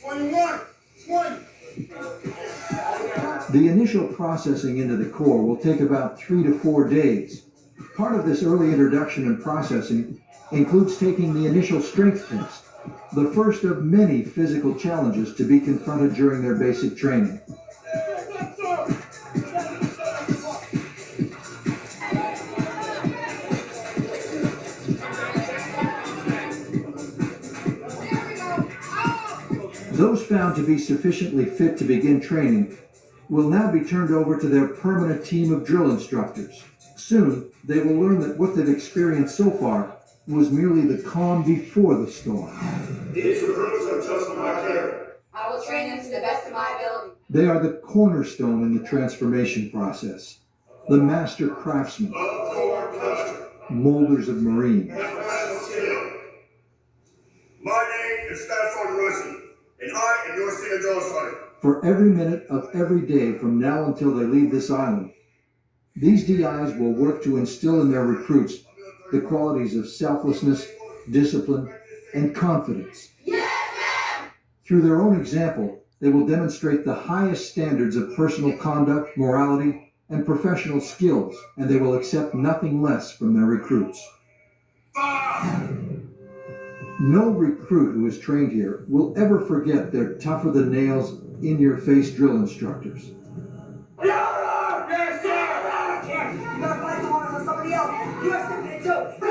21, 20. The initial processing into the core will take about 3 to 4 days. Part of this early introduction and processing includes taking the initial strength test, the first of many physical challenges to be confronted during their basic training. Those found to be sufficiently fit to begin training will now be turned over to their permanent team of drill instructors. Soon, they will learn that what they've experienced so far was merely the calm before the storm. These recruits are just my care. I will train them to the best of my ability. They are the cornerstone in the transformation process, the master craftsmen, molders of Marines. My name is Stafford Russi, and I am your senior drill instructor. For every minute of every day from now until they leave this island, these DIs will work to instill in their recruits the qualities of selflessness, discipline, and confidence. Yes, ma'am! Through their own example, they will demonstrate the highest standards of personal conduct, morality, and professional skills, and they will accept nothing less from their recruits. No recruit who is trained here will ever forget their tougher-than-nails, in-your-face drill instructors. Yes, sir! You gotta fight the orders on somebody else. You are stepping it too.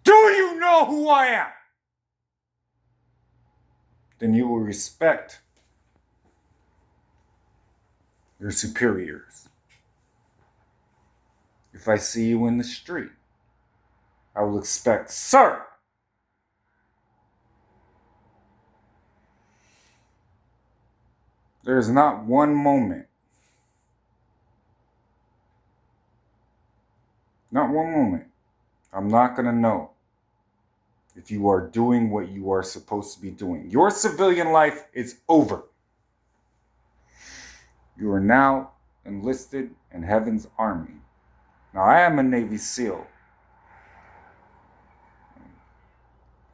Do you know who I am? Then you will respect your superiors. If I see you in the street, I will expect, sir. There is not one moment, I'm not going to know if you are doing what you are supposed to be doing. Your civilian life is over. You are now enlisted in Heaven's Army. Now, I am a Navy SEAL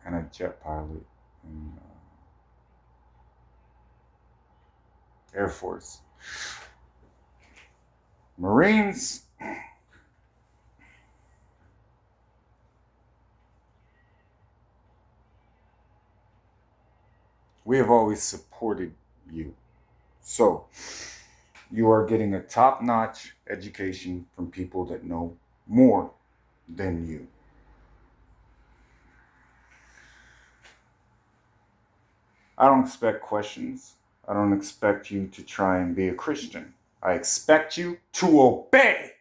and a jet pilot in Air Force. Marines, we have always supported you. So, you are getting a top-notch education from people that know more than you. I don't expect questions. I don't expect you to try and be a Christian. I expect you to obey.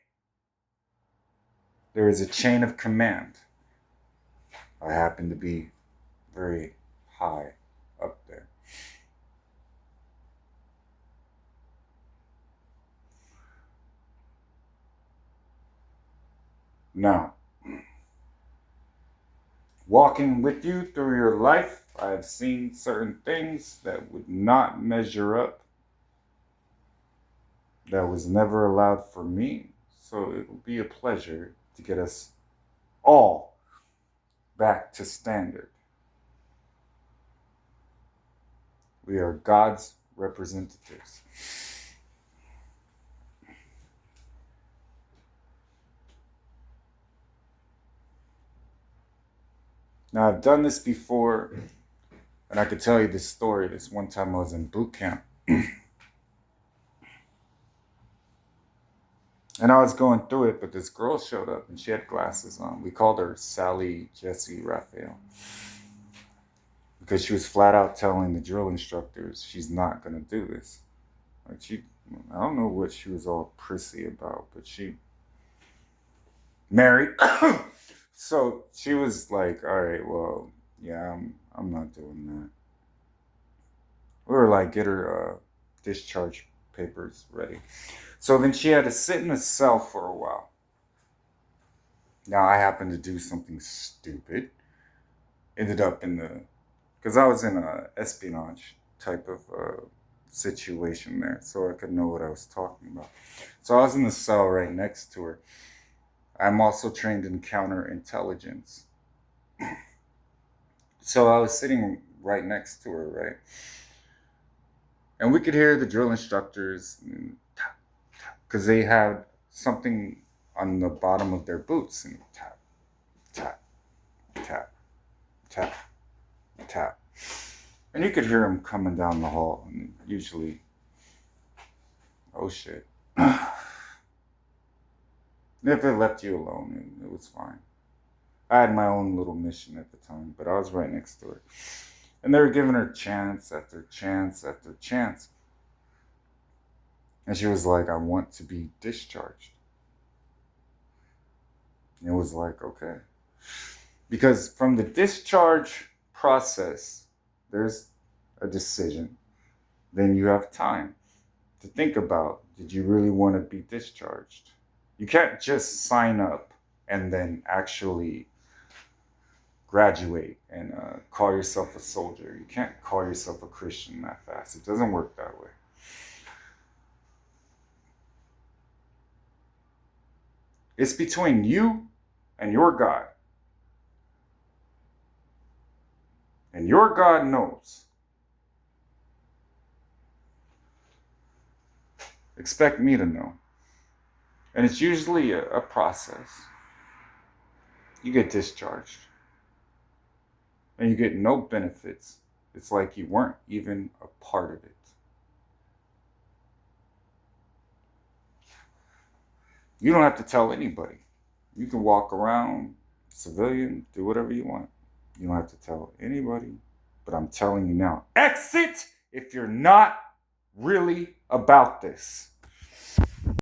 There is a chain of command. I happen to be very high up there. Now, walking with you through your life, I have seen certain things that would not measure up. That was never allowed for me. So it will be a pleasure to get us all back to standard. We are God's representatives. Now, I've done this before, and I could tell you this story. This one time I was in boot camp. And I was going through it, but this girl showed up, and she had glasses on. We called her Sally Jessie Raphael. Because she was flat out telling the drill instructors she's not going to do this. Like I don't know what she was all prissy about, but she married. So she was like, all right, well, yeah, I'm not doing that. We were like, get her discharge papers ready. So then she had to sit in a cell for a while. Now, I happened to do something stupid. Ended up because I was in a espionage type of situation there, so I could know what I was talking about. So I was in the cell right next to her. I'm also trained in counterintelligence. So I was sitting right next to her, right? And we could hear the drill instructors, because they had something on the bottom of their boots, and tap, tap, tap, tap, tap. And you could hear them coming down the hall, and usually, oh shit. If it left you alone, it was fine. I had my own little mission at the time, but I was right next to her. And they were giving her chance after chance after chance. And she was like, I want to be discharged. And it was like, okay. Because from the discharge process, there's a decision. Then you have time to think about, did you really want to be discharged? You can't just sign up and then actually graduate and call yourself a soldier. You can't call yourself a Christian that fast. It doesn't work that way. It's between you and your God. And your God knows. Expect me to know. And it's usually a process. You get discharged. And you get no benefits. It's like you weren't even a part of it. You don't have to tell anybody. You can walk around, civilian, do whatever you want. You don't have to tell anybody. But I'm telling you now, exit if you're not really about this.